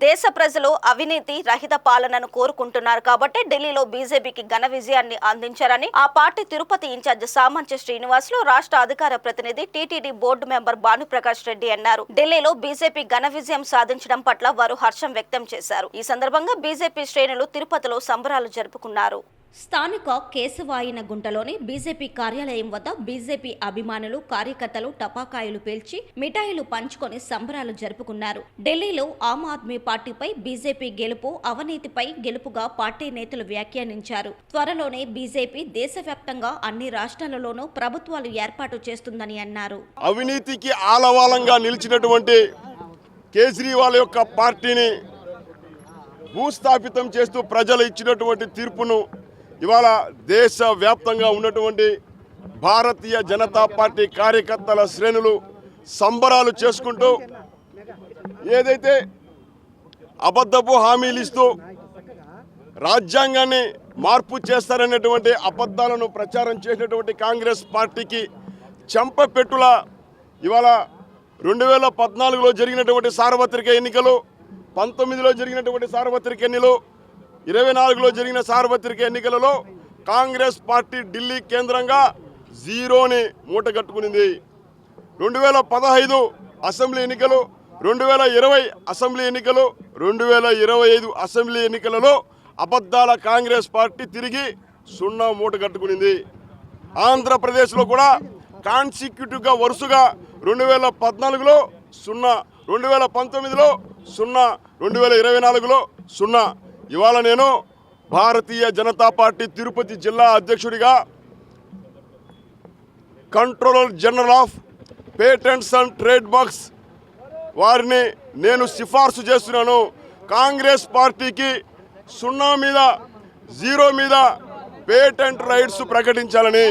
దేశ ప్రజలు అవినీతి రహిత పాలనను కోరుకుంటున్నారు కాబట్టి ఢిల్లీలో బీజేపీకి ఘన విజయాన్ని అందించారని ఆ పార్టీ తిరుపతి ఇన్ఛార్జ్ సామంచి శ్రీనివాసులు రాష్ట్ర అధికార ప్రతినిధి TTD board member Bhanuprakash Reddy అన్నారు. ఢిల్లీలో బీజేపీ ఘన విజయం సాధించడం పట్ల వారు హర్షం వ్యక్తం చేశారు. ఈ సందర్భంగా బీజేపీ శ్రేణులు తిరుపతిలో సంబరాలు జరుపుకున్నారు. స్థానిక కేశవాయన గుంటలోని బీజేపీ కార్యాలయం వద్ద బీజేపీ అభిమానులు కార్యకర్తలు టపాకాయలు పేల్చి మిఠాయిలు పంచుకొని సంబరాలు జరుపుకున్నారు. ఢిల్లీలో ఆమ్ ఆద్మీ పార్టీపై బీజేపీ గెలుపు అవినీతిపై గెలుపుగా పార్టీ నేతలు వ్యాఖ్యానించారు. త్వరలోనే బీజేపీ దేశవ్యాప్తంగా అన్ని రాష్ట్రాలలోనూ ప్రభుత్వాలు ఏర్పాటు చేస్తుందని అన్నారు. అవినీతికి ఆలవాలంగా నిలిచినటువంటి కేజ్రీవాల్ యొక్క పార్టీని భూస్థాపితం చేస్తూ ప్రజలు ఇచ్చినటువంటి తీర్పును ఇవాళ దేశవ్యాప్తంగా ఉన్నటువంటి భారతీయ జనతా పార్టీ కార్యకర్తల శ్రేణులు సంబరాలు చేసుకుంటూ ఏదైతే అబద్ధపు హామీలు ఇస్తూ రాజ్యాంగాన్ని మార్పు చేస్తారనేటువంటి అబద్ధాలను ప్రచారం చేసినటువంటి కాంగ్రెస్ పార్టీకి చెంపపెట్టులా ఇవాళ 2014లో జరిగినటువంటి సార్వత్రిక ఎన్నికలు, 19లో జరిగినటువంటి సార్వత్రిక ఎన్నికలు, 24లో జరిగిన సార్వత్రిక ఎన్నికలలో కాంగ్రెస్ పార్టీ ఢిల్లీ కేంద్రంగా జీరోని మూటగట్టుకునింది. 2015 అసెంబ్లీ ఎన్నికలు, 2020 అసెంబ్లీ ఎన్నికలు, 2025 అసెంబ్లీ ఎన్నికలలో అబద్ధాల కాంగ్రెస్ పార్టీ తిరిగి సున్నా మూటగట్టుకునింది. ఆంధ్రప్రదేశ్లో కూడా కాన్సిక్యూటివ్గా వరుసగా 2014లో సున్నా, 2019లో సున్నా, 2024లో సున్నా. ఇవాళ నేను భారతీయ జనతా పార్టీ తిరుపతి జిల్లా అధ్యక్షుడిగా controller general of patents and trade marks వారిని నేను సిఫార్సు చేస్తున్నాను. కాంగ్రెస్ పార్టీకి సున్నా మీద, జీరో మీద పేటెంట్ రైట్స్ ప్రకటించాలని.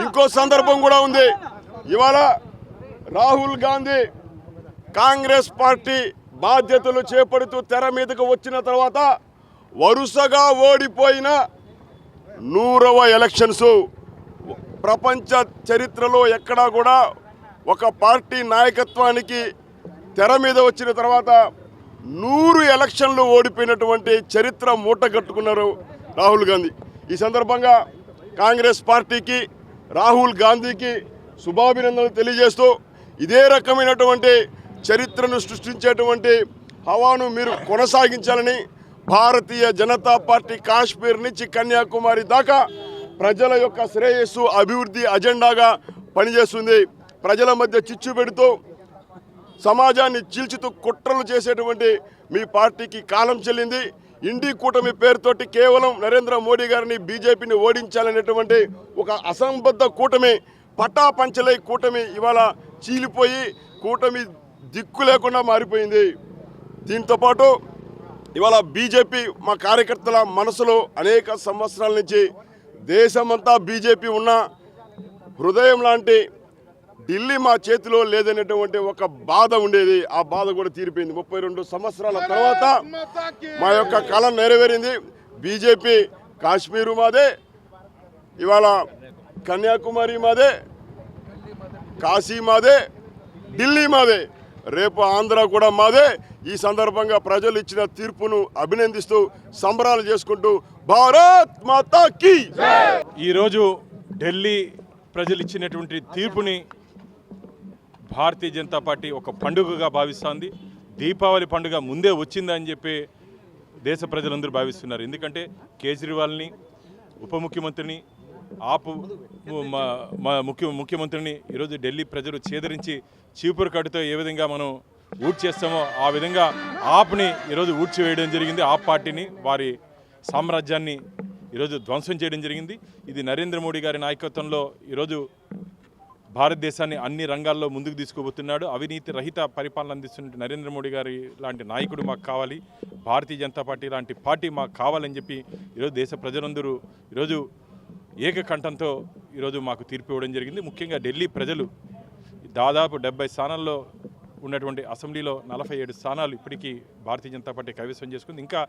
ఇంకో సందర్భం కూడా ఉంది. ఇవాళ రాహుల్ గాంధీ కాంగ్రెస్ పార్టీ బాధ్యతలు చేపడుతూ తెర మీదకు వచ్చిన తర్వాత వరుసగా ఓడిపోయిన 100వ ఎలక్షన్స్. ప్రపంచ చరిత్రలో ఎక్కడా కూడా ఒక పార్టీ నాయకత్వానికి తెర మీద వచ్చిన తర్వాత 100 ఎలక్షన్లు ఓడిపోయినటువంటి చరిత్ర మూటగట్టుకున్నారు రాహుల్ గాంధీ. ఈ సందర్భంగా కాంగ్రెస్ పార్టీకి, రాహుల్ గాంధీకి శుభాభినందనలు తెలియజేస్తూ ఇదే రకమైనటువంటి చరిత్రను సృష్టించేటువంటి హవాను మీరు కొనసాగించాలని, భారతీయ జనతా పార్టీ కాశ్మీర్ నుంచి కన్యాకుమారి దాకా ప్రజల యొక్క శ్రేయస్సు అభివృద్ధి అజెండాగా పనిచేస్తుంది. ప్రజల మధ్య చిచ్చు పెడుతూ సమాజాన్ని చీల్చుతూ కుట్రలు చేసేటువంటి మీ పార్టీకి కాలం చెల్లింది. ఇండి కూటమి పేరుతోటి కేవలం నరేంద్ర మోడీ గారిని, బీజేపీని ఓడించాలనేటువంటి ఒక అసంబద్ధ కూటమి, పటాపంచలై కూటమి ఇవాళ చీలిపోయి కూటమి దిక్కు లేకుండా మారిపోయింది. దీంతోపాటు ఇవాళ బీజేపీ మా కార్యకర్తల మనసులో అనేక సంవత్సరాల నుంచి దేశమంతా బీజేపీ ఉన్న హృదయం లాంటి ఢిల్లీ మా చేతిలో లేదనేటువంటి ఒక బాధ ఉండేది. ఆ బాధ కూడా తీరిపోయింది. 32 సంవత్సరాల తర్వాత మా యొక్క కళ నెరవేరింది. బీజేపీ కాశ్మీరు మాదే, ఇవాళ కన్యాకుమారి మాదే, కాశీ మాదే, ఢిల్లీ మాదే, రేపు ఆంధ్ర కూడా మాదే. ఈ సందర్భంగా ప్రజలు ఇచ్చిన తీర్పును అభినందిస్తూ సంబరాలు చేసుకుంటూ భారత్ మాతా కీ. ఈరోజు ఢిల్లీ ప్రజలు ఇచ్చినటువంటి తీర్పుని భారతీయ జనతా పార్టీ ఒక పండుగగా భావిస్తోంది. దీపావళి పండుగ ముందే వచ్చిందని చెప్పి దేశ ప్రజలందరూ భావిస్తున్నారు. ఎందుకంటే కేజ్రీవాల్ని, ఉప ముఖ్యమంత్రిని, ముఖ్యమంత్రిని ఈరోజు ఢిల్లీ ప్రజలు చేదరించి చీపురు కట్టుతో ఏ విధంగా మనం ఊడ్చేస్తామో ఆ విధంగా ఆప్ని ఈరోజు ఊడ్చివేయడం జరిగింది. ఆప్ పార్టీని, వారి సామ్రాజ్యాన్ని ఈరోజు ధ్వంసం చేయడం జరిగింది. ఇది నరేంద్ర మోడీ గారి నాయకత్వంలో ఈరోజు భారతదేశాన్ని అన్ని రంగాల్లో ముందుకు తీసుకుపోతున్నాడు. అవినీతి రహిత పరిపాలన అందిస్తున్న నరేంద్ర మోడీ గారి లాంటి నాయకుడు మాకు కావాలి, భారతీయ జనతా పార్టీ లాంటి పార్టీ మాకు కావాలని చెప్పి ఈరోజు దేశ ప్రజలందరూ ఈరోజు ఏకకంఠంతో ఈరోజు మాకు తీర్పు ఇవ్వడం జరిగింది. ముఖ్యంగా ఢిల్లీ ప్రజలు దాదాపు 70 స్థానాల్లో ఉన్నటువంటి అసెంబ్లీలో 47 స్థానాలు ఇప్పటికీ భారతీయ జనతా పార్టీ కైవసం చేసుకుంది. ఇంకా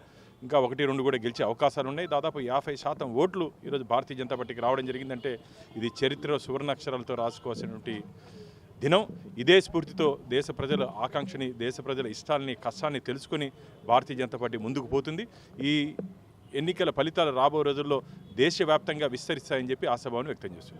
1-2 కూడా గెలిచే అవకాశాలు ఉన్నాయి. దాదాపు 50% ఓట్లు ఈరోజు భారతీయ జనతా పార్టీకి రావడం జరిగిందంటే ఇది చరిత్రలో సువర్ణాక్షరాలతో రాసుకోవాల్సినటువంటి దినం. ఇదే స్ఫూర్తితో దేశ ప్రజల ఆకాంక్షని, దేశ ప్రజల ఇష్టాలని, కష్టాన్ని తెలుసుకొని భారతీయ జనతా పార్టీ ముందుకు పోతుంది. ఈ ఎన్నికల ఫలితాలు రాబో రోజుల్లో దేశవ్యాప్తంగా విస్తరిస్తాయని చెప్పి ఆశాభావం వ్యక్తం చేస్తున్నారు.